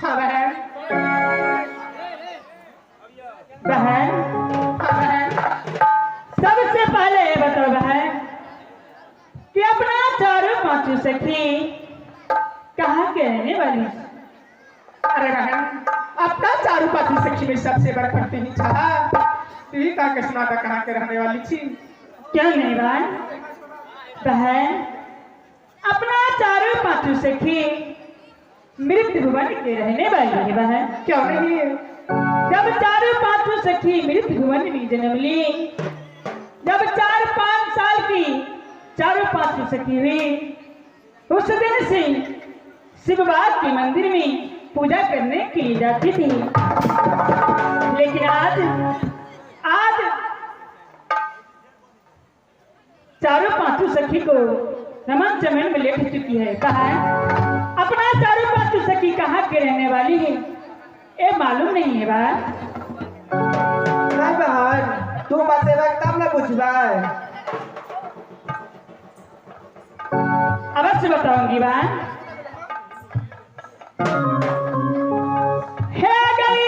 हाँ बहन। बहन हाँ बहन। सबसे पहले ये बताओ बहन कि अपना चारों पांचों सखी कहाँ के रहने वाली? अरे बहन, अपना चारू पाती सखी में सबसे बड़ा करते ही चाहा तू का कृष्णा का कहाँ के रहने वाली थी? क्या नहीं बहन, अपना चारों पांचों सखी मृत भुवन के रहने वाली है बहन। क्यों नहीं? जब चारों पांचों सखी मृत भुवन में जन्म ली, जब 4-5 साल की चारों पांचों सखी हुई, उस दिन से शिवबाग के मंदिर में पूजा करने के लिए जाती थी। लेकिन आज चारों पांचों सखी को रमन चमन में लेट चुकी है। कहा अपना चारों पांचों सखी कहाँ के रहने वाली है ये मालूम नहीं है बात। नहीं बहन, तू बतेबा तब ना पूछबा। अवश्य बताऊंगी बात। है गई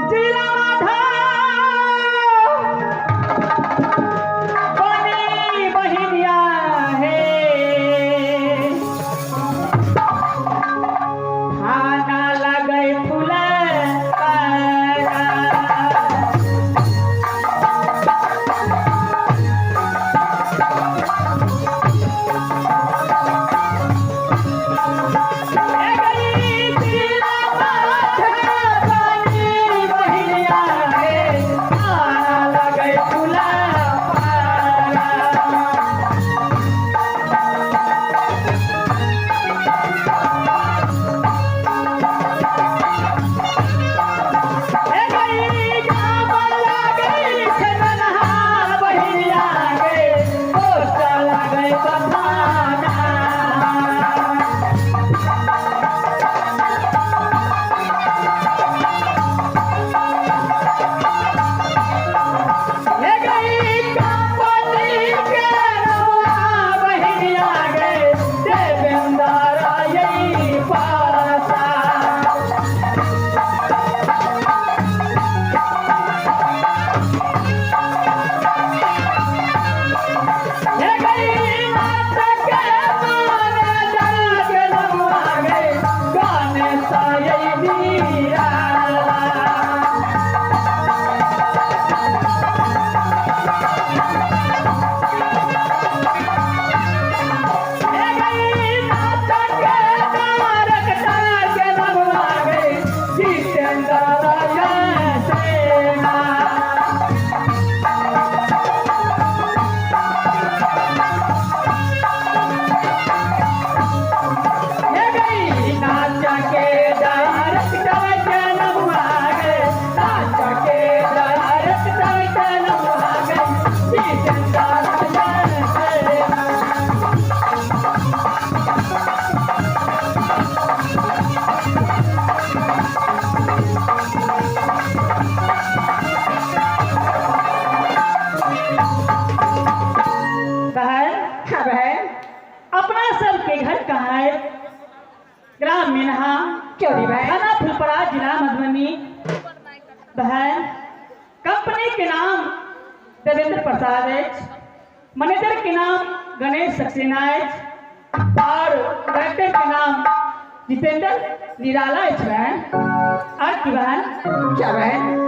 जिला माधा बनी बहिनिया है, खाना लगे फूला ग्राम मिनहा क्यों बहन? थाना फुलपरा जिला मधुबनी। बहन कंपनी के नाम देवेंद्र प्रसाद है, मैनेजर के नाम गणेश सक्सेना है और डायरेक्टर के नाम जितेंद्र निराला है बहन। और की बहन क्या बहन?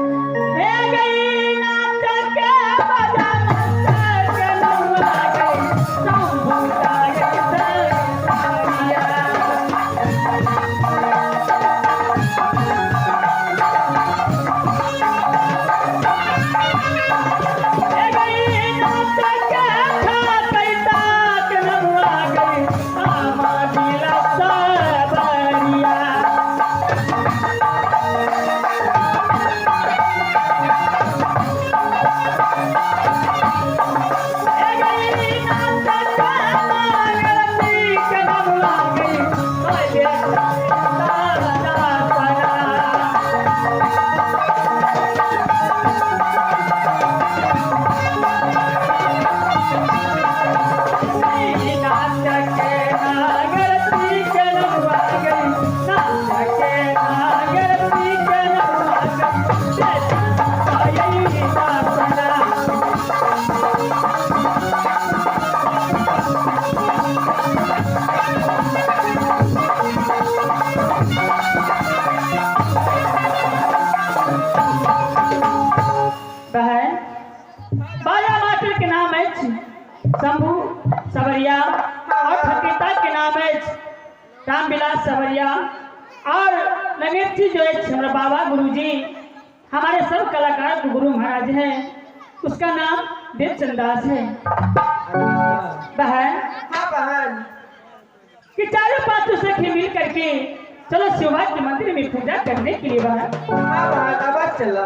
सवरिया और नवेद जी जो है हमारे बाबा गुरुजी हमारे सब कलाकार के गुरु महाराज हैं, उसका नाम देवचंद दास है। बहन हाँ बहन। कि चारों पांचों सखी मिल करके चलो शिवा के मंदिर में पूजा करने के लिए बहन। हाँ बहन अब चलो।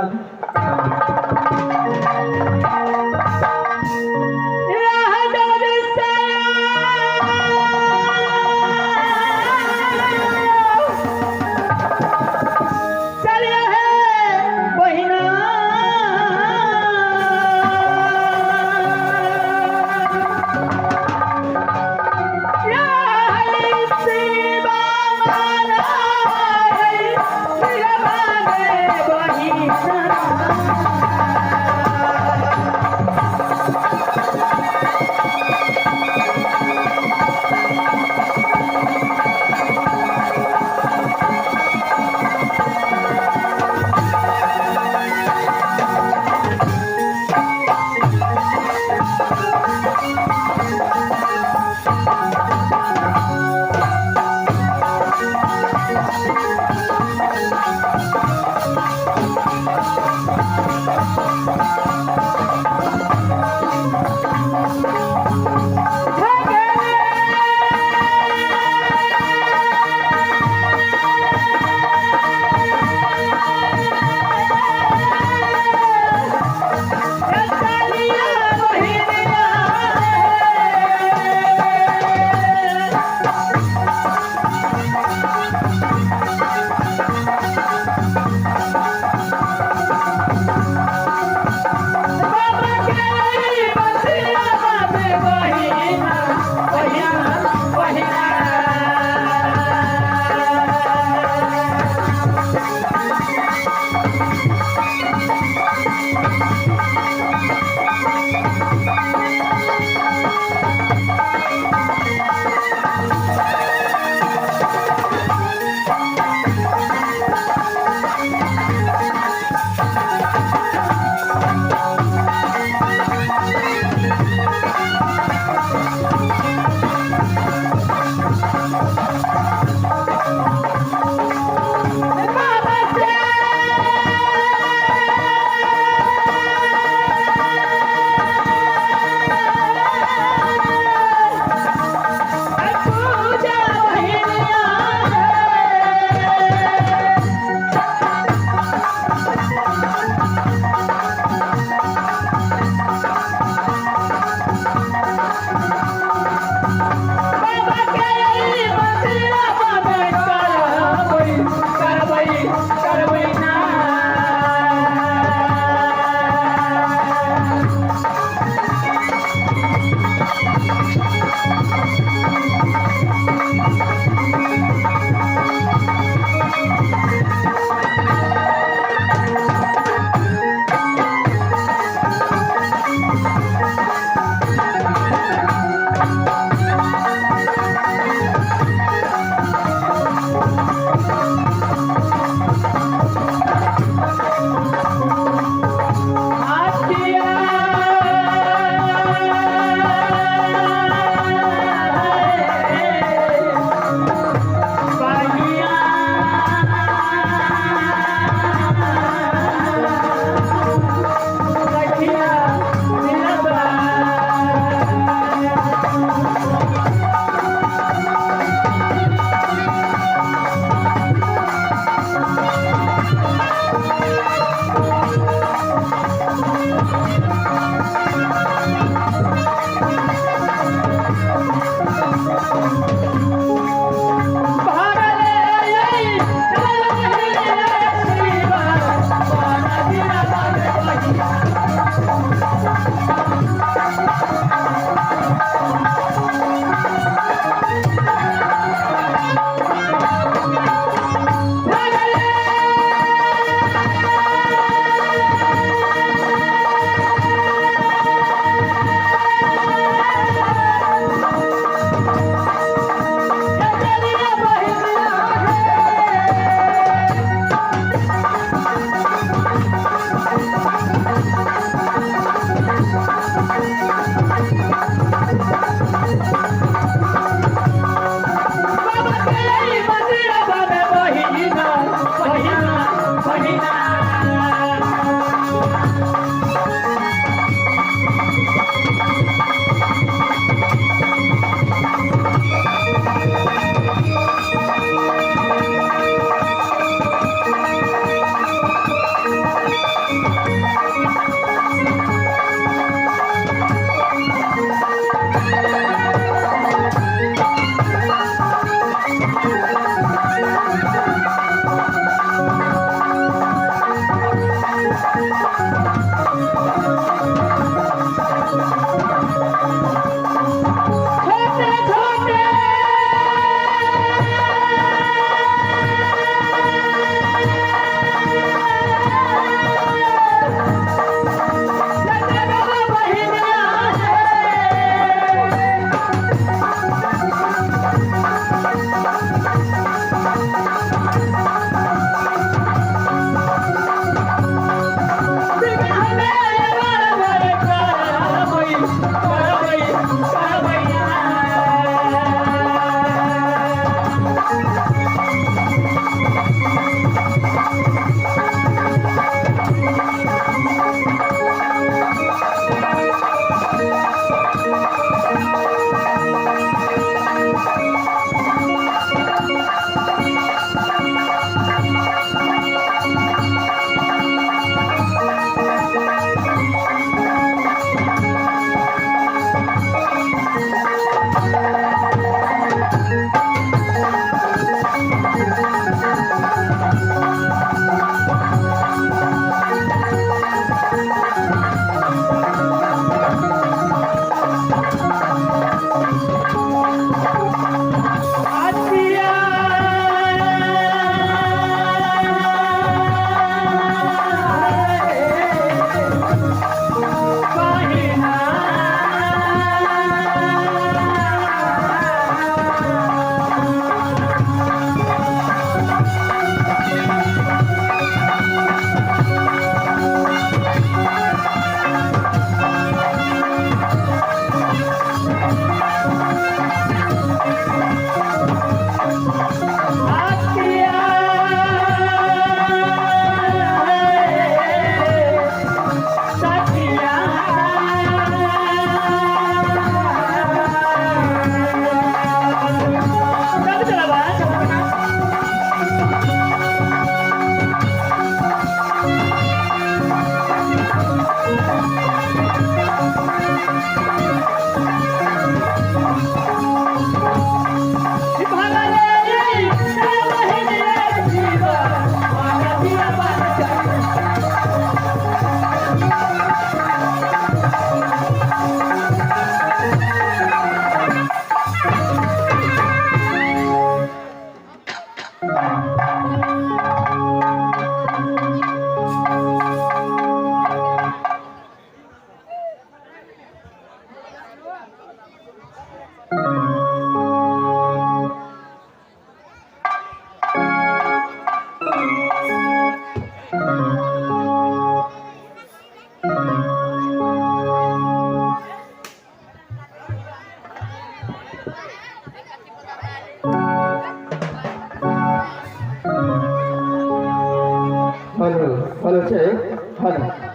हेलो हेलो चेक हेलो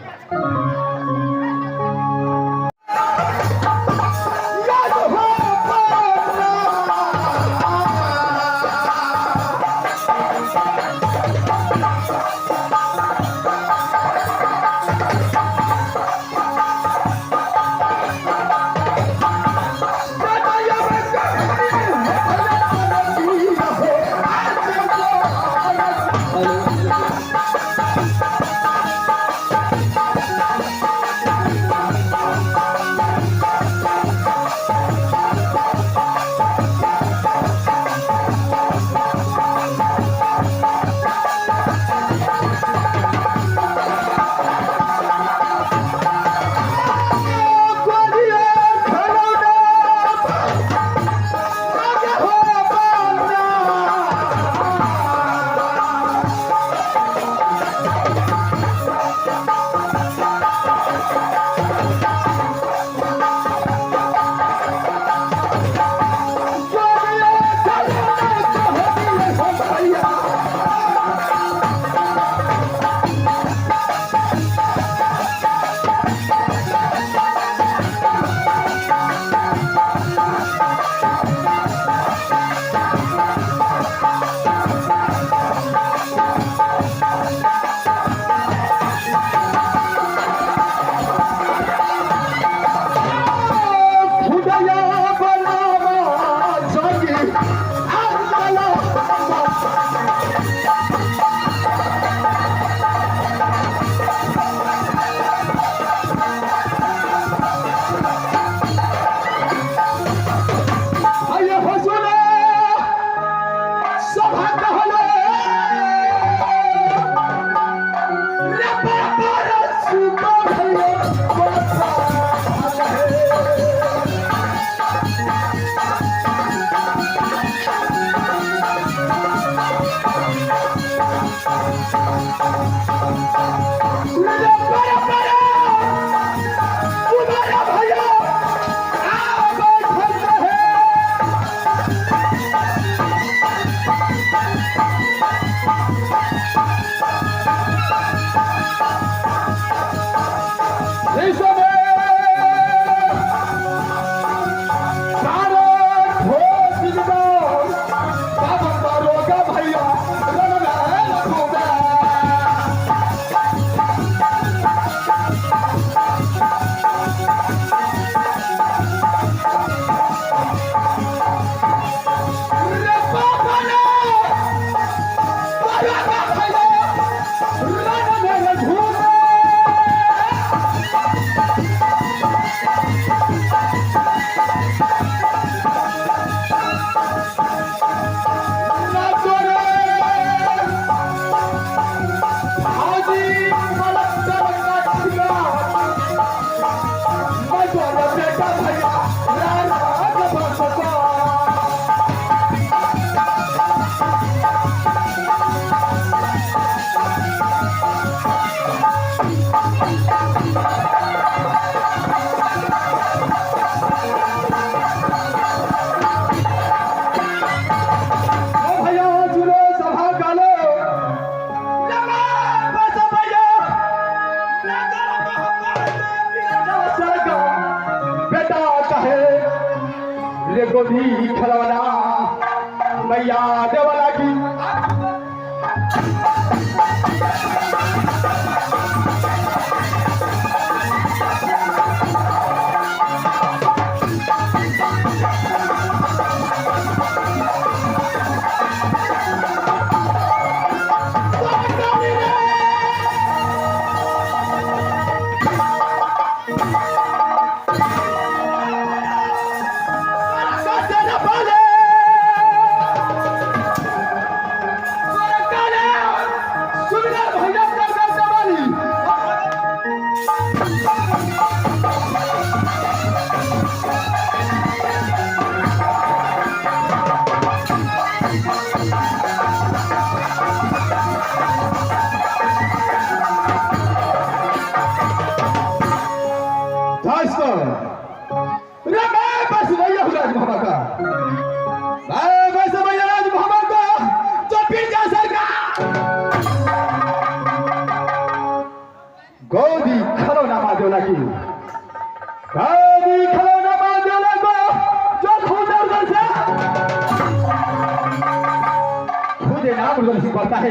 मुझे नाम उर्वशी पड़ता है।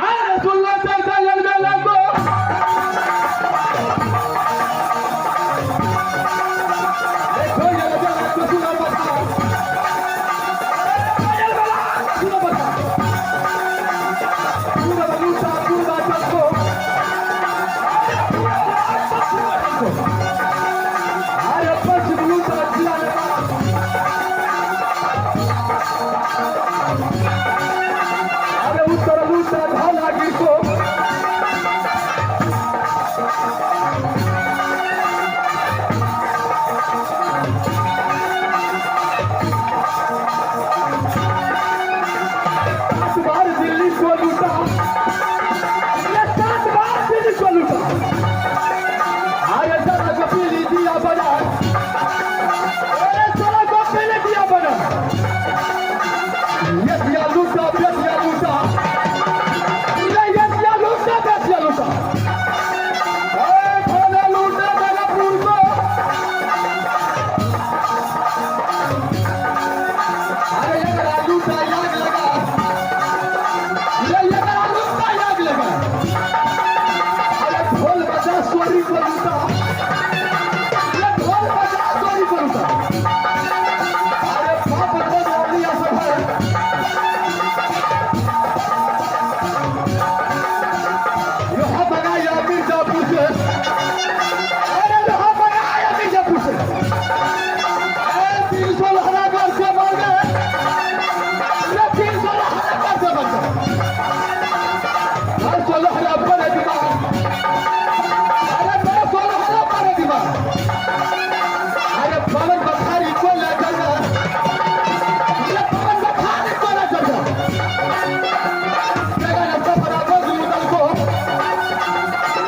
अरे सुन लो चर्चा लगने लगो। देखो ये लगा तो सुनो बता। सुनो बता। सुनो बलूसा सुनो चक्को। अरे पछ बलूसा जिला लगा। अरे उत्तर लूटा ढाला गिरको। सात बार दिल्ली को लूटा। ये 7 बार दिल्ली को लूटा। अरे जरा कपीली दिया बजा। अरे जरा कपीली दिया बजा। ये दिया लूटा बेटिया लूटा। ये दिया लूटा बेटिया लूटा। अरे खाने लूटा नागपुर को। अरे ये करा लूटा याग लगा। ये करा लूटा याग लगा। अरे ढोल बजा सोरी को लूटा। ये ढोल बजा सोरी को लूटा। अरे बाप रे बोलिया सब है। लोहा बनाया मिर्जापुर से। अरे लोहा बनाया मिर्जापुर से। अरे 300 लहरा कर से मर गए। ये 300 लहरा कर से मर गए। 200 लहरा पड़े दिमाग। अरे 200 लहरा पड़े दिमाग। अरे पवन बखारी को ले चलना। ये पवन बखारी को ले चलना। जगह न सफरा बदलू दल को।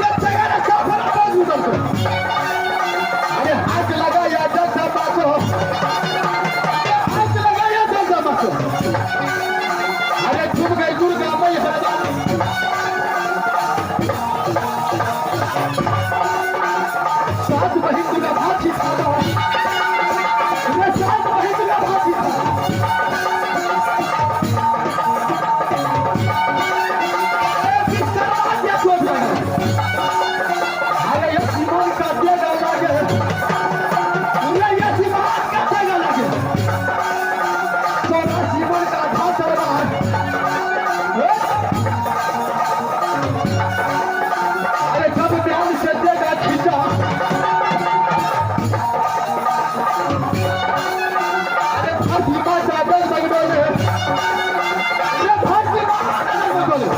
ये जगह न सफरा बदलू दल को। अरे हाथ लगाया जैसा बातो। हाथ लगाया जैसा बातो। अरे डूब गई दुर्गा मैया। सात बहिन का भाची था। ये 7 बहिन का भाची था। अरे किसका भाग्य सोच रहा है? अरे ये सीमान का देगा लागे। ये सीमान का देगा लागे। 14 सीमान का ढांचा रहा। अरे जब ध्यान से देगा खींचा। अरे भाटी माता दल बगडोले। ये भाटी माता दल बगडोले।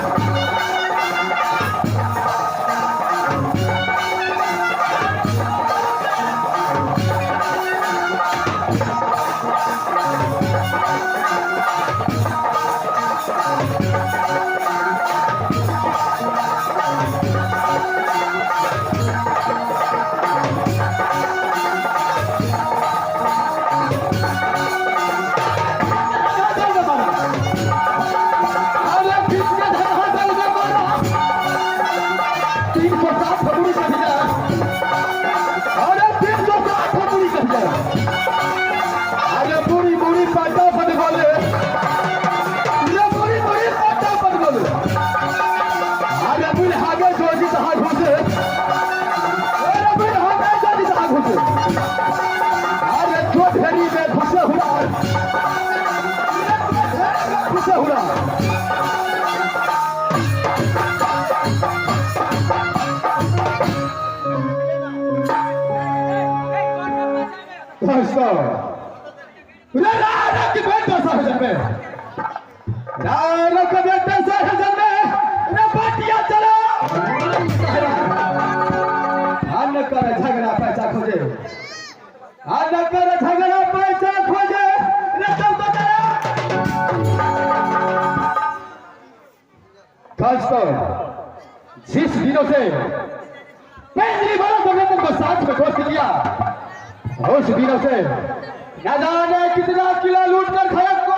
अरे किसने धरा दल में मारा। 360 फबुरी कर दिया। अरे 360 फबुरी कर दिया। अरे बुरी बुरी पाटा बन बोले। ये बुरी बुरी पाटा बन बोले। अरे बुरी हागे जोजी तहा घुसे। अरे बुरी हागे जोजी तहा घुसे। अरे जो ढेरी में घुसे हुआ। घुसे हुआ। दोस्तों, रारा की बेटा साहब में। रारा का बेटा साहब में। रे बाटिया चलो। अन्न कर झगड़ा पैसा खोजे। अन्न कर झगड़ा पैसा खोजे। रे चल तो चलो। दोस्तों, जिस दिनों से पहली बार भगवान को साथ में दोस्त किया। उस दिनों से न जाने कितना किला लूट कर खाया को।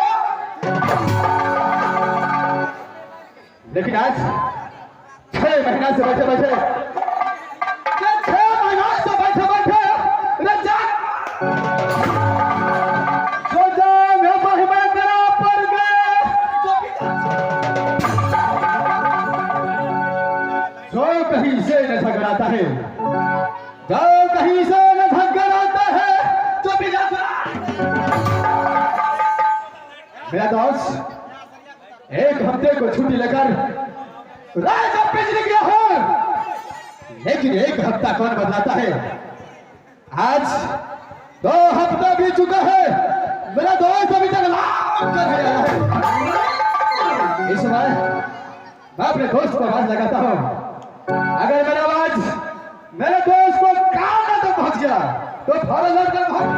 लेकिन आज 6 महीना से बैठे बैठे 6 महीना से बैठे बैठे जो जान महिमा करा पड़ गए। झगड़ाता है, जाओ कहीं से न झगड़ाता है तो भी मेरा दोस्त एक हफ्ते को छुट्टी लेकर राजा पिछड़ गया हो, लेकिन एक हफ्ता कौन बदलाता है? आज 2 हफ्ता बीत चुका है, मेरा दोस्त अभी तक लाभ कर रहा है। इस समय मैं अपने दोस्त को आवाज लगाता हूँ, अगर मेरा आवाज मेरे दोस्त को कान तक पहुंच गया तो फौरन लौट कर भाग।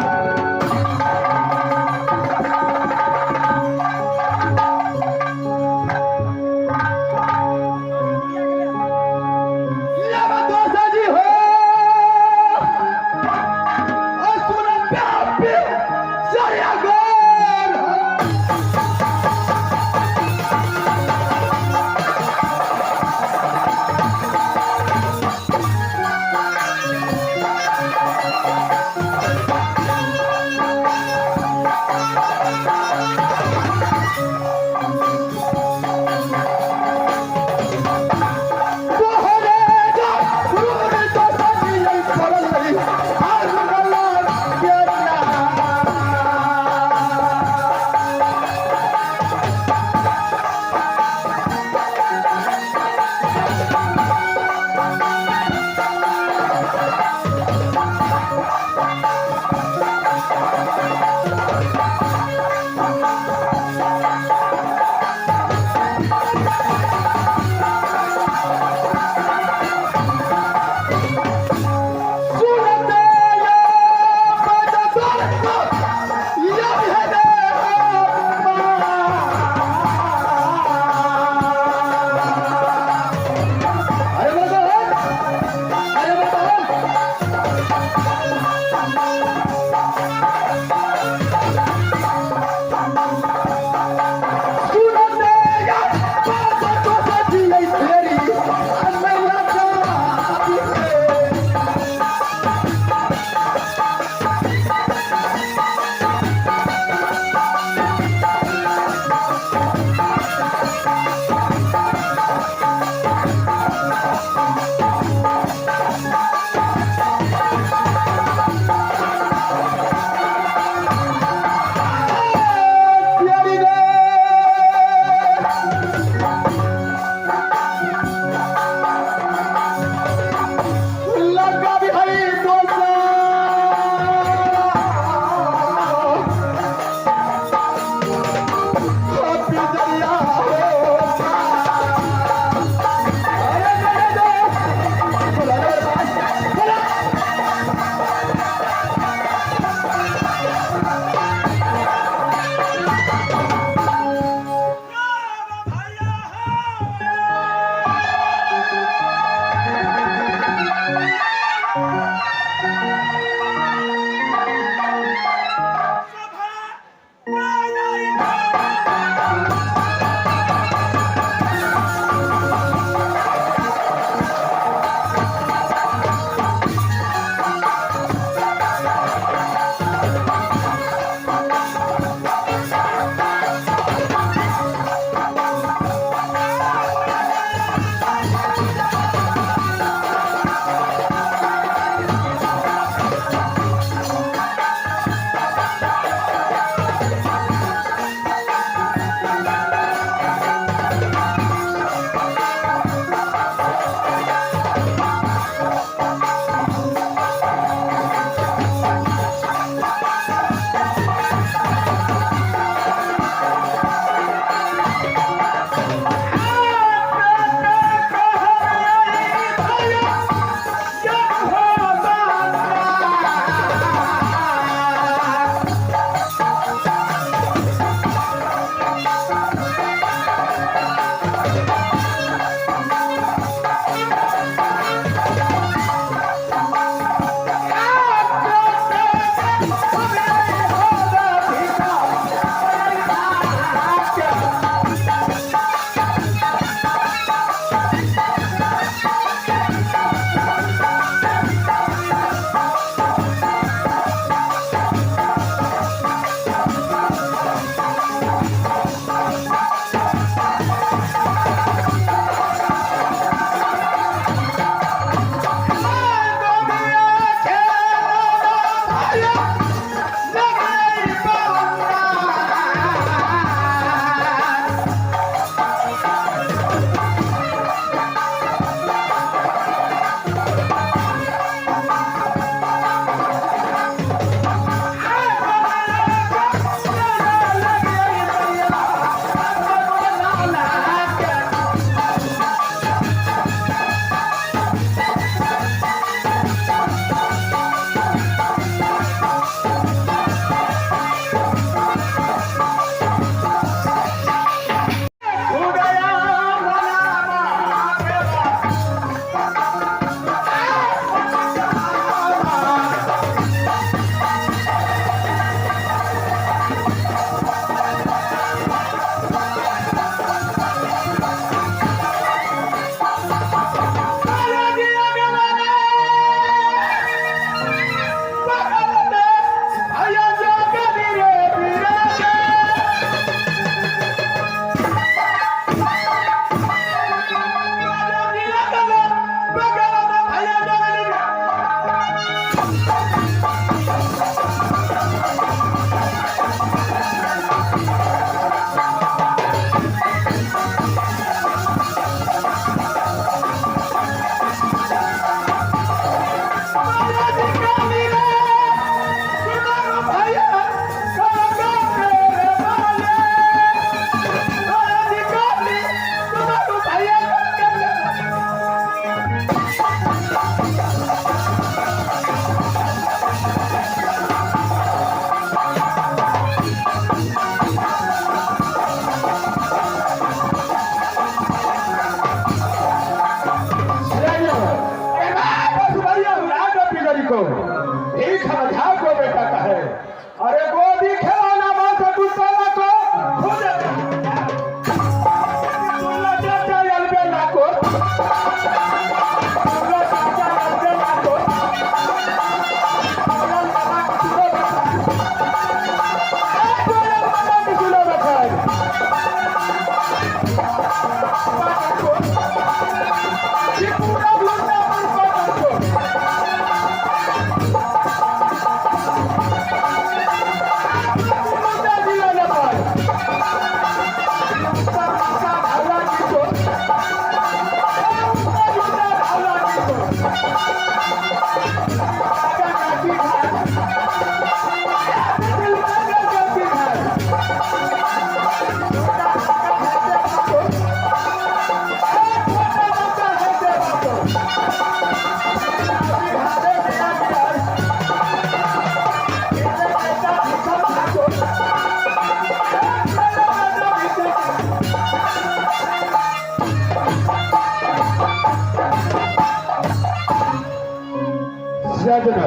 सजना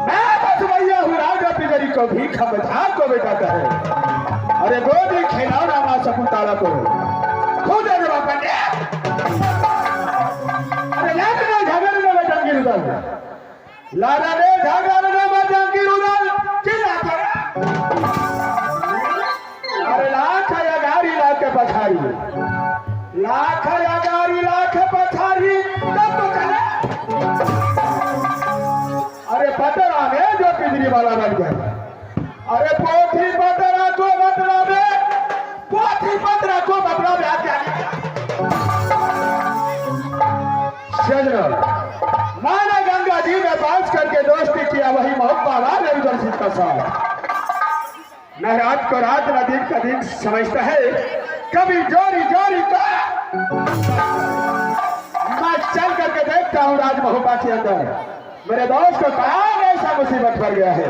मैं बस भैया हूँ राजा पिजरी को भी खमझा को बेटा कहे अरे गोदी खिलौना माँ शकुंतला को खुद अगवा पंडे अरे लड़ने झगड़ने में जंगीर उदल लड़ने झगड़ने में जंगीर उदल चिल्ला कर अरे लाख या गाड़ी लाख पछाड़ी लाख या गाड़ी लाख पछाड़ी तब तो चले अरे पतरा में जो पिजरी वाला बन गया अरे पोथी पतरा को बतरा में पोथी पतरा को बतरा में आके माना गंगा जी ने बात करके दोस्ती किया वही मोहब्बा वाले उदर्शित का साथ न रात को रात न दिन का दिन समझता है कभी जोरी जोरी का मैं चल करके देखता हूँ राज मोहब्बा के अंदर मेरे दोस्त को कहा ऐसा मुसीबत पड़ गया है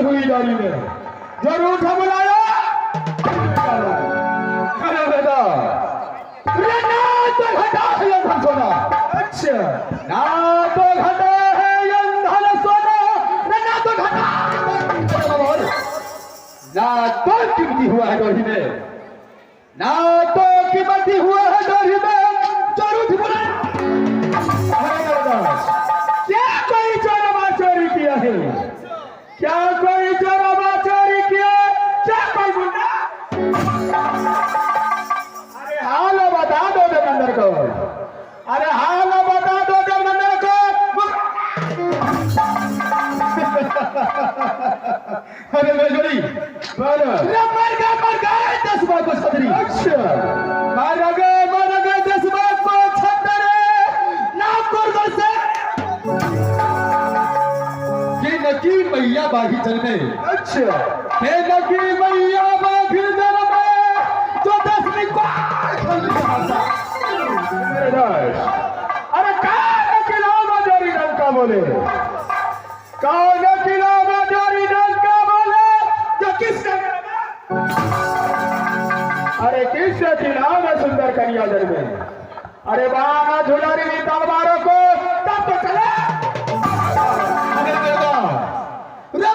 हुई डोरी में जो रूठा बुलाया अरे बेटा ना तो घटा है ये धन सोना अच्छा ना तो घटा है ये धन सोना ना तो घटा ना तो कीमती हुआ है डोरी में ना तो कीमती हुआ है डोरी में जो रूठ बुलाया क्या कोई चोर चोरी किया है क्या कोई चोरा चोरी किया क्या कोई गुंडा अरे हाल बता दो देवेंद्र को अरे हाल बता दो देवेंद्र को अरे मेजरी बोलो मर गए 10 बार को छतरी अच्छा मर गए 10 बार को छतरी नागपुर से की मैया बागी जन्मे अच्छा की मैया बागी जन्मे तो 10वीं को अरे कौन खिलावा जोरी डंका बोले कौन खिलावा जोरी डंका बोले जो किसका अरे किससे खिलाव में सुंदर कन्या जन्मे अरे बाबा झुलारी तलवारों को तब तो चले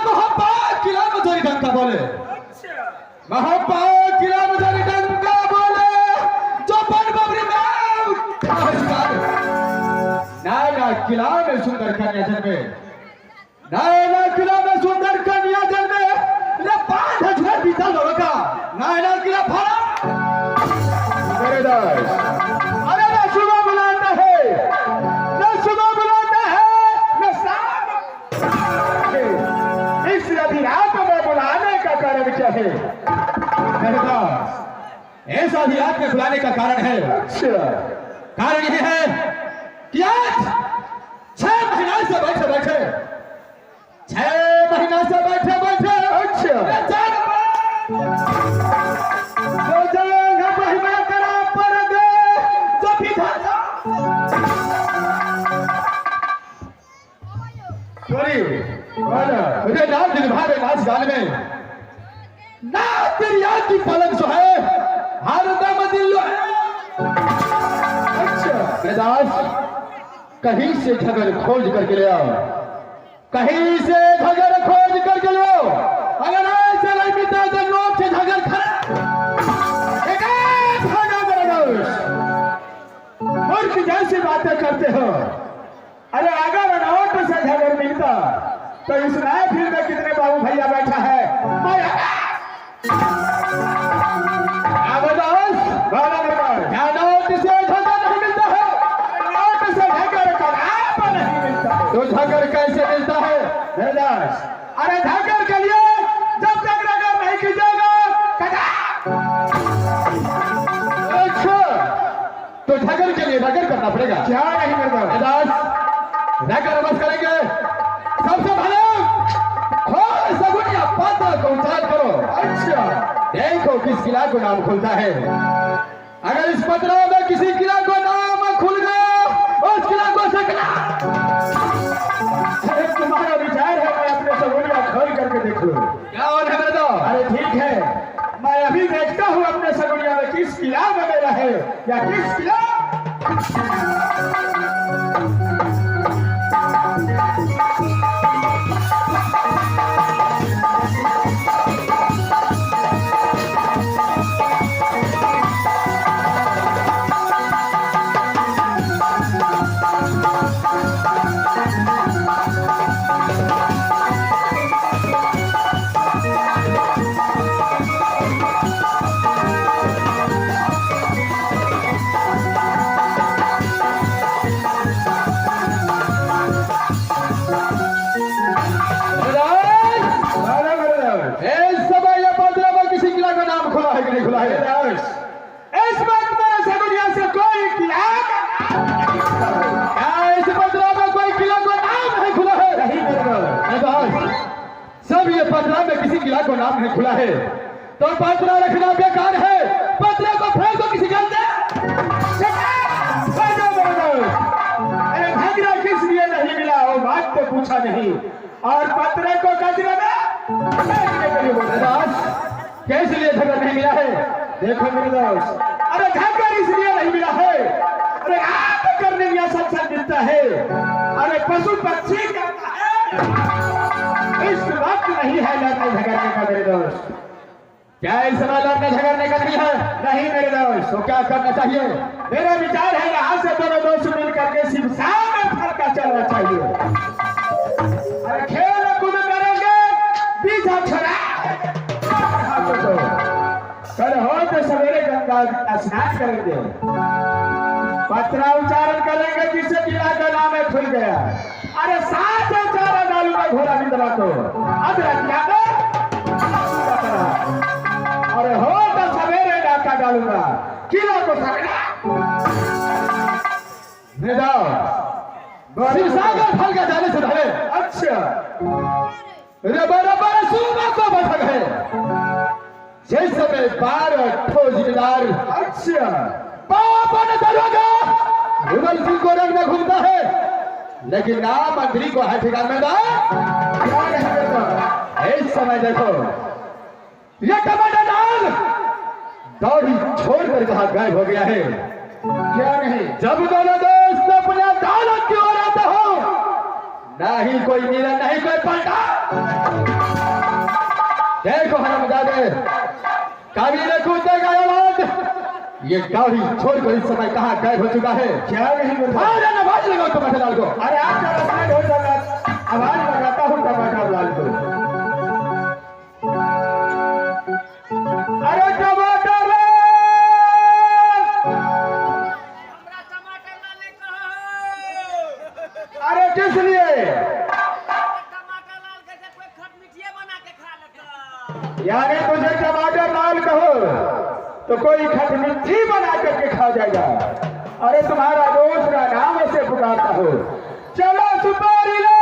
मोहब्बा किला मुझे डंका बोले मोहब्बा किला मुझे डंका बोले जो बन बबरी में नायना किला में सुंदर कन्या जन्मे नायना किला में सुंदर कन्या जन्मे रे 5000 बीता लोगों का नायना किला फरा मेरे दास अरे ना सुबह बुलाता है ना सुबह बुलाता है ना शाम इस अभी रात में बुलाने का कारण क्या है ऐसा भी रात में बुलाने का कारण है अच्छा कारण यह है कि आज 6 महीना से बैठे बैठे 6 महीना से बैठे बैठे अच्छा जो जगह महिमा करा पड़ गए जो पिता सॉरी मुझे नाम दिलभा नाच गान में ना तेरी आँख की पलक जो है हर दम दिल जो है। अच्छा दास, कहीं से झगड़ खोज करके ले आओ, कहीं से झगड़ खोज करके ले आओ। अगर ऐसे नहीं मिलता तो नोट से झगड़ खड़ा मूर्ख जैसी बातें करते हो। अरे अगर नोट से झगड़ मिलता तो इस नए फील्ड में कितने बाबू भैया बैठा है। क्या नोट से झगड़ नहीं मिलता है? नोट से झगड़ कनाप नहीं मिलता। तो झगड़ कैसे मिलता है? दास, अरे झगड़ के लिए जब तक रगड़ नहीं कीजिएगा अच्छा, तो झगड़ के लिए रगड़ करना पड़ेगा। क्या नहीं करता दास, रगड़ बस करेंगे। सबसे पहले सगुनिया पाता को उतार करो। अच्छा, देखो किस किला को नाम खुलता है। अगर इस पत्र में किसी किला को नाम खुल गया उस किला को सकना। तुम्हारा विचार है मैं अपने सगुनिया खोल करके देख लूं। क्या और है मेरे? अरे ठीक है, मैं अभी देखता हूँ अपने सगुनिया में किस किला वगैरह है या किस किला। इस वक्त मेरे सगुनिया से कोई किला इस पत्र में कोई किला को नाम नहीं खुला है। नहीं सब ये पत्र में किसी किला को नाम नहीं खुला है तो पत्र रखना बेकार है। पत्र को फेंको किसी गल से। अरे झगड़ा किस लिए नहीं मिला वो बात तो पूछा नहीं और पत्र को कचरे में किस लिए झगड़ा नहीं मिला है? देखो मेरे दोस्त, अरे झगड़ा इसलिए नहीं मिला है, अरे आप करने में सत्संग मिलता है, अरे पशु पक्षी करता है। इस वक्त नहीं है लड़ने झगड़ने का मेरे दोस्त। क्या इस समय लड़ने झगड़ने का नहीं है? नहीं मेरे दोस्त। तो क्या करना चाहिए? मेरा विचार है यहाँ से दोनों दोस्त मिल करके शिवसार में फरका चलना चाहिए। अरे खेल कूद करेंगे पीछा छोड़ा कल हो तो सवेरे गंगा स्नान करेंगे, पत्रा उच्चारण करेंगे जिससे किला का नाम है खुल गया। अरे साथ उच्चारण डालूंगा घोड़ा बिंदवा को अरे हो तो सवेरे डाका डालूंगा किला को शिवसागर फल का जाने से पहले अच्छा रबर सूबा को बैठक है जिस समय 12 ठोजदार अच्छा पापन दरोगा रुबल सिंह को रंग में घूमता है लेकिन नाम मंत्री को है ठिकान में इस समय देखो ये टमाटर दाल दौड़ी छोड़कर कहा गायब हो गया है। क्या नहीं जब दोनों दोस्त अपने अदालत की ओर आते हो नहीं कोई मीरा नहीं कोई पलटा। देखो हरामजादे काबी ने कूदेगा आवाज ये गाड़ी छोड़कर इस समय कहाँ गायब हो चुका है। क्या नहीं अरे आवाज लगाओ टमाटर लाल को। अरे आपका रास्ता हो जाएगा आवाज लगाता हूँ टमाटर लाल को। अरे टमाटर अरे किस लिए यानी तुझे टमाटर लाल कहो तो कोई खटमिट्ठी बना करके खा जाएगा। अरे तुम्हारा दोस्त का नाम ऐसे पुकारता हो चलो सुपारी लो।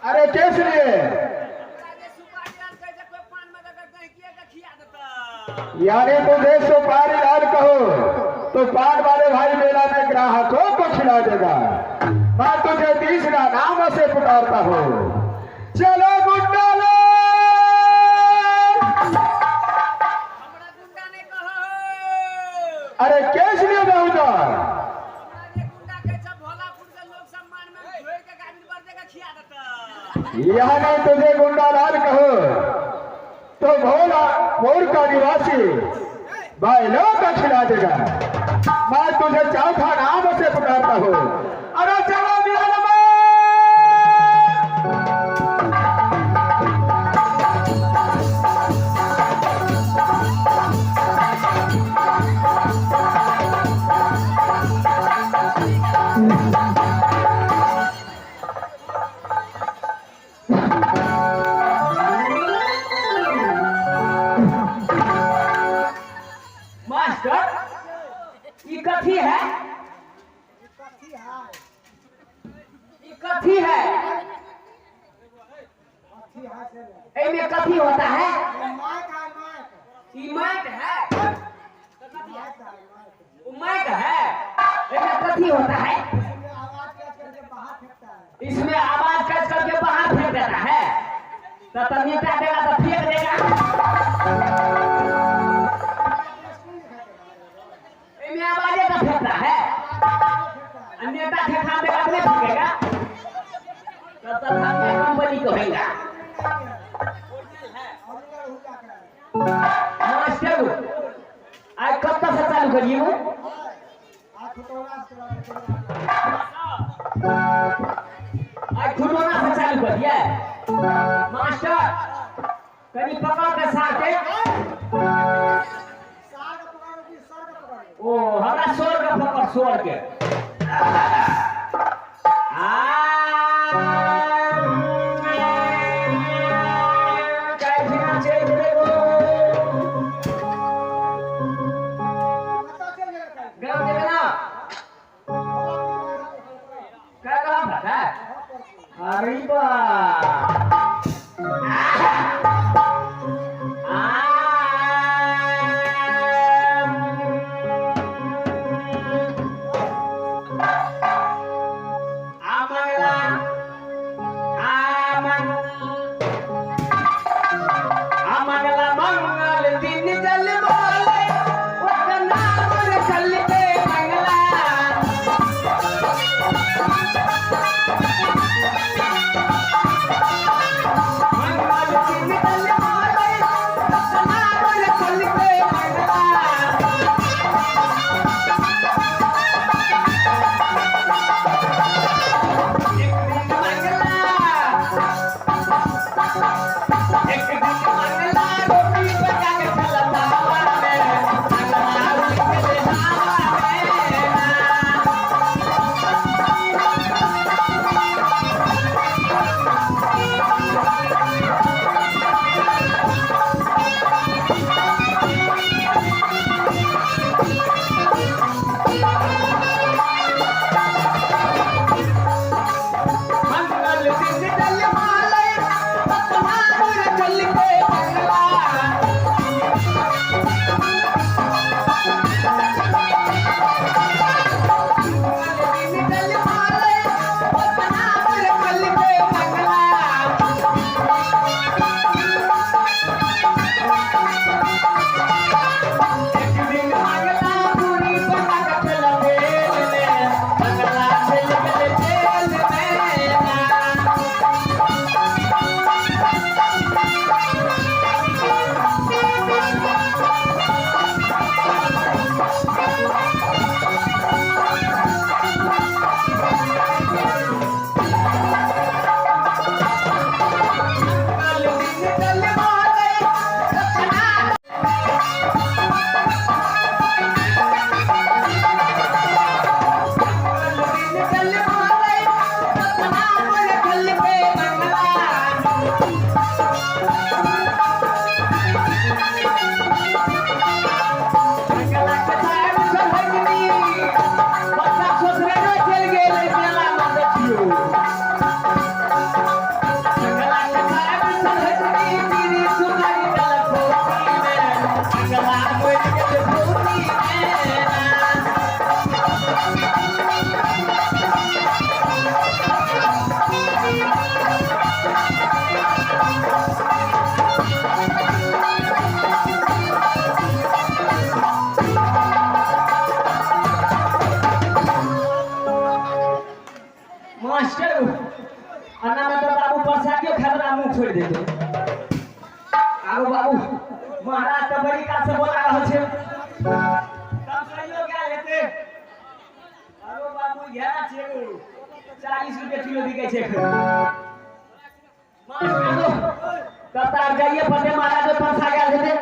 अरे किस लिए यानी तुझे सुपारी लाल कहो तो पान वाले भाई मेला में ग्राहकों को खिला देगा। मैं तुझे तीसरा नाम से पुकारता हूँ। चलो गुंडा लो। अरे कैसे नहीं होगा उधर? यह नहीं तुझे गुंडालाल कहो तो भोला मोर का निवासी बैलों का खिला देगा। मैं तुझे चौथा नाम से पुकारता हूँ। अरे चलो मेरा नंबर। मास्टर ये कथी है? ये कथी है? इनमें कथी होता है? माइक है। माइक है। इनमें कथी होता है? इसमें आवाज कस करके बाहर फेंक देता है। तो नेता देगा तो फेंक देगा। इनमें आवाजें का फेंकता है। नेता ठेका देगा तो नहीं फेंकेगा। तब तक हम कंपनी को होगा। मास्टर आज कब तक से चालू करिए वो? आज खुदोना से चालू कर दिया। मास्टर कहीं पकड़ के साथ ओ हमारा सोर का पकड़ सोर के अरे मंगल साला मुंह छोड़ देते आगो बाबू महाराज तो बड़ी काल से बोला रहा छे कम कहियो क्या हेते आगो बाबू घेरा छे 40 रुपए किलो बिकै छे तब तार जाइए फटे महाराज के पास आ गया थे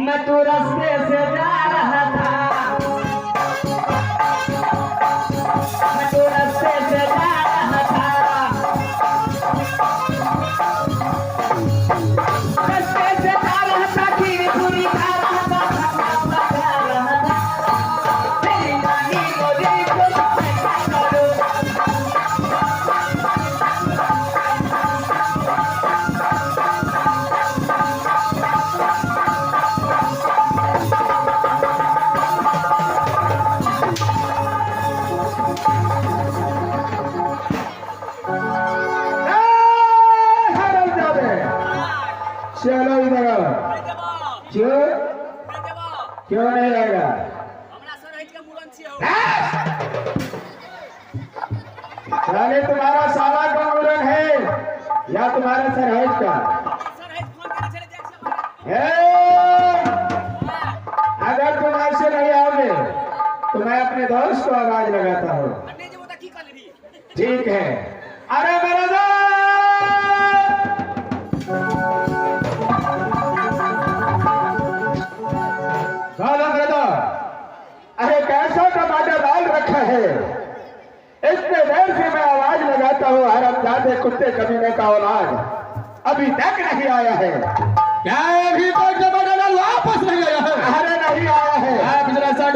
मैं तो रास्ते से जा रहा था मैं तो रास्ते से जा रहा था रास्ते से जा रहा था खीर पूरी खा रहा था तेरी नानी मुझे कुछ पैसा करो चलो इधर क्यों नहीं आएगा यानी तुम्हारा साला का मुरन है या तुम्हारा सरहज का है? अगर तुम ऐसे नहीं आओगे तो मैं अपने दोस्त को आवाज लगाता हूँ ठीक है अरे मेरा दोस्त अरे कैसा टमाटर डाल रखा है इतने देर से मैं आवाज लगाता हूँ हरामजादे कुत्ते कमीने का औलाद अभी तक नहीं आया है क्या अभी तक टमाटर वापस नहीं आया है अरे नहीं आया है आप जरा सा